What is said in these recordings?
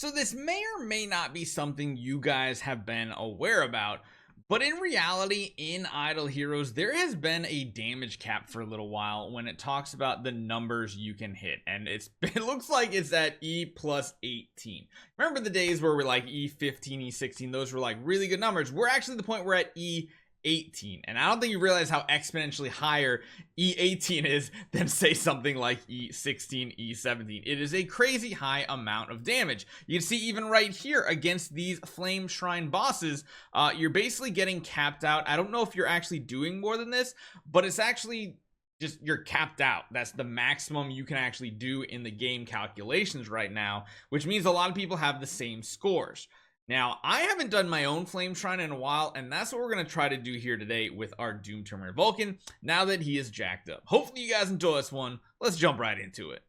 So this may or may not be something you guys have been aware about, but in reality, in Idle Heroes, there has been a damage cap for a little while when it talks about the numbers you can hit, and it looks like it's at E plus 18. Remember the days where we're like E15, E16, those were like really good numbers. We're actually at the point we're at E18, and I don't think you realize how exponentially higher E18 is than say something like E16, E17. It is a crazy high amount of damage. You can see even right here against these Flame Shrine bosses, you're basically getting capped out. I don't know if you're actually doing more than this, but it's actually just you're capped out. That's the maximum you can actually do in the game calculations right now, which means a lot of people have the same scores. Now, I haven't done my own Flame Shrine in a while, and that's what we're going to try to do here today with our Doom Terminator Vulcan, now that he is jacked up. Hopefully you guys enjoy this one. Let's jump right into it.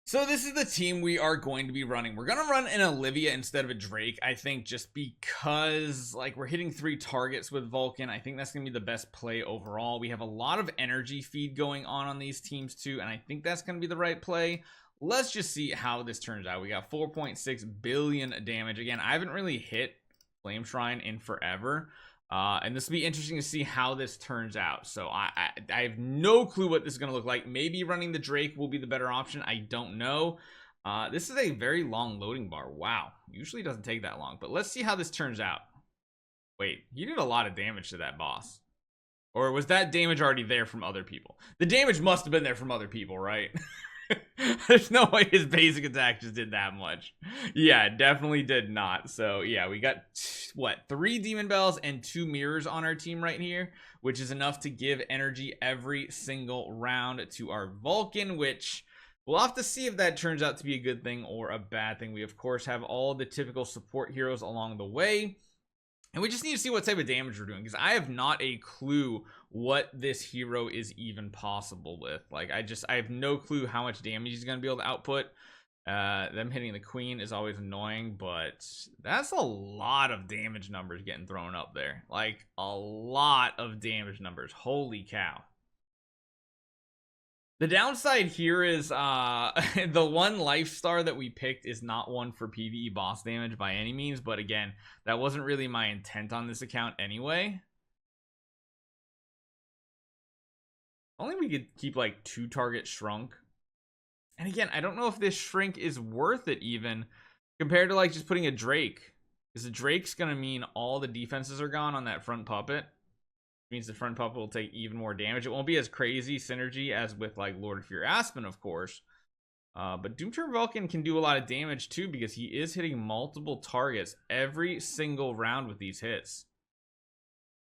So this is the team we are going to be running. We're going to run an Olivia instead of a Drake, I think, just because like we're hitting 3 targets with Vulcan. I think that's going to be the best play overall. We have a lot of energy feed going on these teams too, and I think that's going to be the right play. Let's just see how this turns out. We got 4.6 billion damage. Again, I haven't really hit Flame Shrine in forever. And this will be interesting to see how this turns out. So I have no clue what this is going to look like. Maybe running the Drake will be the better option. I don't know. This is a very long loading bar. Wow. Usually doesn't take that long. But let's see how this turns out. Wait, you did a lot of damage to that boss. Or was that damage already there from other people? The damage must have been there from other people, right? There's no way his basic attack just did that much. Yeah, definitely did not. So yeah, we got what, 3 demon bells and 2 mirrors on our team right here, which is enough to give energy every single round to our Vulcan, which we'll have to see if that turns out to be a good thing or a bad thing. We of course have all the typical support heroes along the way, and we just need to see what type of damage we're doing, because I have not a clue what this hero is even possible with. Like, I have no clue how much damage he's going to be able to output. Them hitting the queen is always annoying, but that's a lot of damage numbers getting thrown up there. Like, a lot of damage numbers. Holy cow. The downside here is the one life star that we picked is not one for PvE boss damage by any means, but again, that wasn't really my intent on this account anyway. Only we could keep like 2 targets shrunk. And again, I don't know if this shrink is worth it even compared to like just putting a Drake, because the Drake's gonna mean all the defenses are gone on that front puppet. Means the front puppet will take even more damage. It won't be as crazy synergy as with like Lord of Fear Aspen, of course, but Doomturn Vulcan can do a lot of damage too, because he is hitting multiple targets every single round with these hits.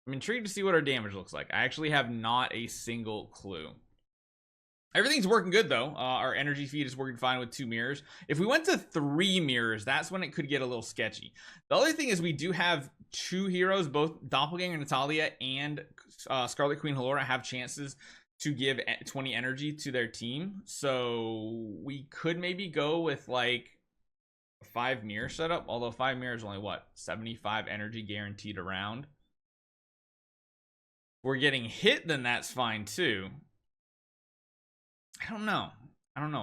I'm intrigued to see what our damage looks like. I actually have not a single clue. Everything's working good though. Our energy feed is working fine with 2 mirrors. If we went to 3 mirrors, that's when it could get a little sketchy. The other thing is we do have 2 heroes, both Doppelganger Natalia and Scarlet Queen Halora have chances to give 20 energy to their team. So we could maybe go with like a 5 mirror setup, although 5 mirrors only what, 75 energy guaranteed around. If we're getting hit, then that's fine too. I don't know.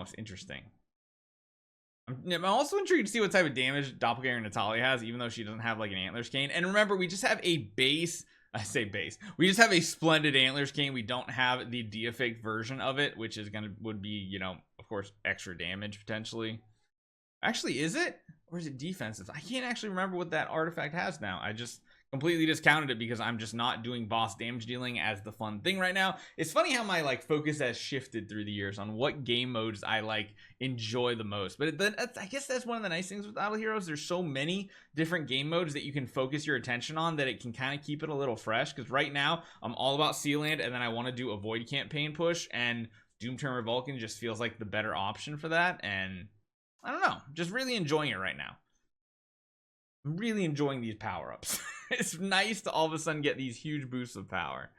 It's interesting. I'm also intrigued to see what type of damage Doppelganger Natalia has, even though she doesn't have like an Antlers cane. And remember, we just have a base. I say base. We just have a splendid Antlers cane. We don't have the Deifake version of it, which is would be, you know, of course, extra damage potentially. Actually, is it? Or is it defensive? I can't actually remember what that artifact has now. I just completely discounted it because I'm just not doing boss damage dealing as the fun thing right now. It's funny how my like focus has shifted through the years on what game modes I like enjoy the most. But then I guess that's one of the nice things with Idle Heroes. There's so many different game modes that you can focus your attention on that it can kind of keep it a little fresh. Because right now I'm all about Sealand, and then I want to do a Void campaign push, and Doom Terminator Vulcan just feels like the better option for that. And I don't know, just really enjoying it right now. I'm really enjoying these power-ups. It's nice to all of a sudden get these huge boosts of power.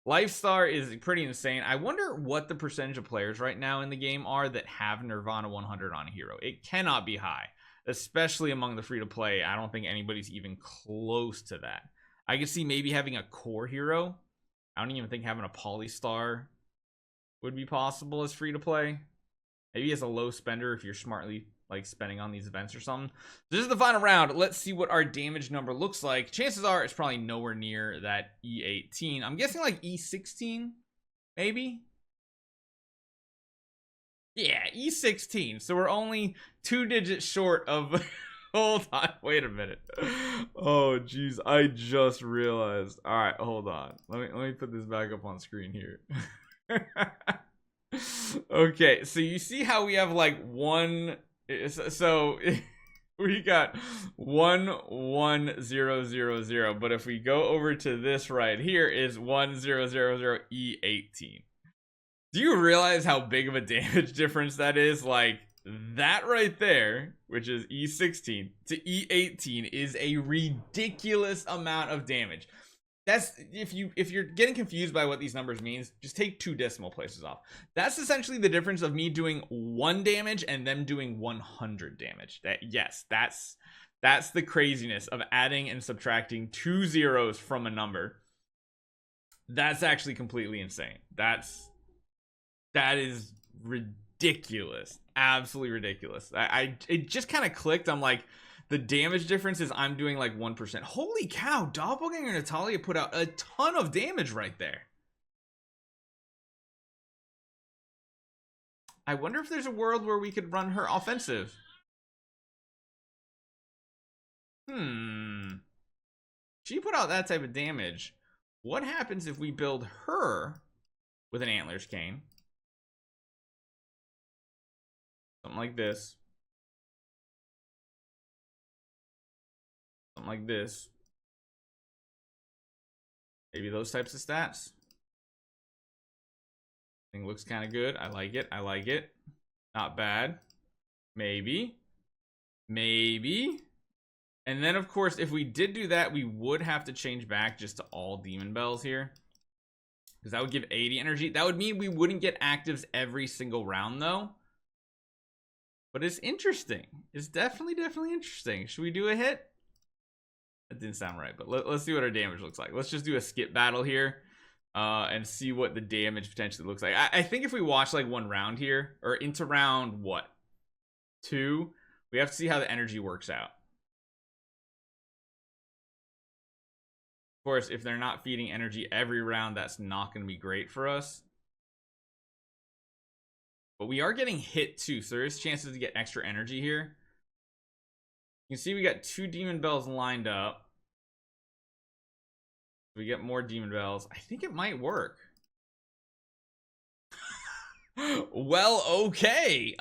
Lifestar is pretty insane. I wonder what the percentage of players right now in the game are that have Nirvana 100 on a hero. It cannot be high, especially among the free-to-play. I don't think anybody's even close to that. I could see maybe having a core hero. I don't even think having a Polystar would be possible as free to play. Maybe as a low spender if you're smartly like spending on these events or something. This is the final round. Let's see what our damage number looks like. Chances are it's probably nowhere near that E18. I'm guessing like E16, maybe. Yeah, E16. So we're only 2 digits short of. Hold on, wait a minute. Oh geez, I just realized. All right, hold on. Let me put this back up on screen here. Okay, so you see how we have like one. So we got 11000, but if we go over to this right here is 1000 E18. Do you realize how big of a damage difference that is? Like that right there, which is E16 to E18, is a ridiculous amount of damage. That's if you're getting confused by what these numbers means, just take 2 decimal places off. That's essentially the difference of me doing 1 damage and them doing 100 damage. That's the craziness of adding and subtracting 2 zeros from a number. That's actually completely insane. That is ridiculous. Absolutely ridiculous. It just kind of clicked. I'm like, the damage difference is I'm doing like 1%. Holy cow, Doppelganger Natalia put out a ton of damage right there. I wonder if there's a world where we could run her offensive. She put out that type of damage. What happens if we build her with an Antlers Cane? Something like this. Something like this. Maybe those types of stats. Thing looks kind of good. I like it. I like it. Not bad. Maybe. And then, of course, if we did do that, we would have to change back just to all Demon Bells here. Because that would give 80 energy. That would mean we wouldn't get actives every single round, though. But it's interesting. It's definitely interesting. Should we do a hit? That didn't sound right, but let's see what our damage looks like. Let's just do a skip battle here and see what the damage potentially looks like. I think if we watch like 1 round here, or into round, what? 2, we have to see how the energy works out. Of course, if they're not feeding energy every round, that's not going to be great for us. But we are getting hit too, so there is chances to get extra energy here. You can see we got 2 Demon Bells lined up. We get more Demon Bells. I think it might work. Well, okay.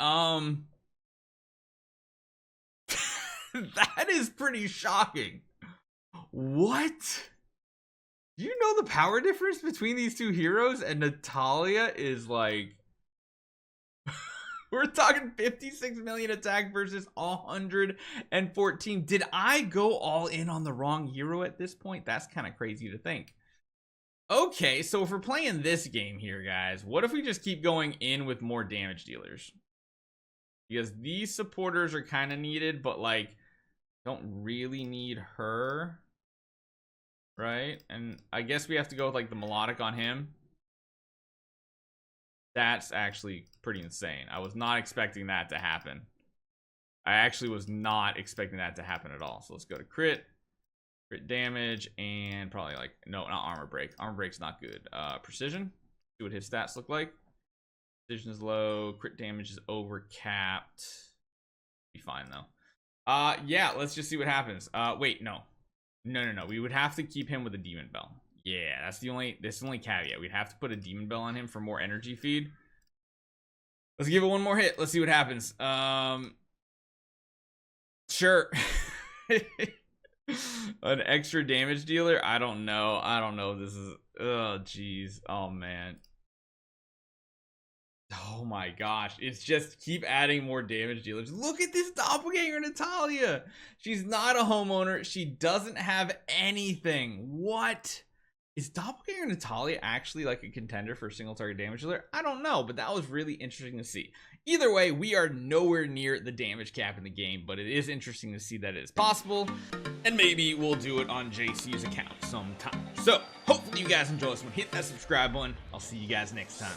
That is pretty shocking. What? Do you know the power difference between these 2 heroes? And Natalia is like... We're talking 56 million attack versus 114. Did I go all in on the wrong hero at this point? That's kind of crazy to think. Okay, so if we're playing this game here, guys, what if we just keep going in with more damage dealers? Because these supporters are kind of needed, but like, don't really need her. Right? And I guess we have to go with like the melodic on him. That's actually pretty insane. I was not expecting that to happen. I actually was not expecting that to happen at all. So let's go to crit damage, and probably like, no, not armor break. Armor break's not good. Precision, see what his stats look like. Precision is low, crit damage is over capped. Be fine though. Yeah, let's just see what happens. Wait, no, we would have to keep him with a Demon Bell. Yeah, that's the only caveat. We'd have to put a Demon Bell on him for more energy feed. Let's give it one more hit. Let's see what happens. Sure. An extra damage dealer? I don't know. This is, oh geez. Oh man. Oh my gosh. It's just keep adding more damage dealers. Look at this Doppelganger Natalia. She's not a homeowner. She doesn't have anything. What? Is Doppelganger Natalia actually like a contender for a single target damage dealer? I don't know, but that was really interesting to see. Either way, we are nowhere near the damage cap in the game, but it is interesting to see that it is possible, and maybe we'll do it on JC's account sometime. So, hopefully you guys enjoy this one. Hit that subscribe button. I'll see you guys next time.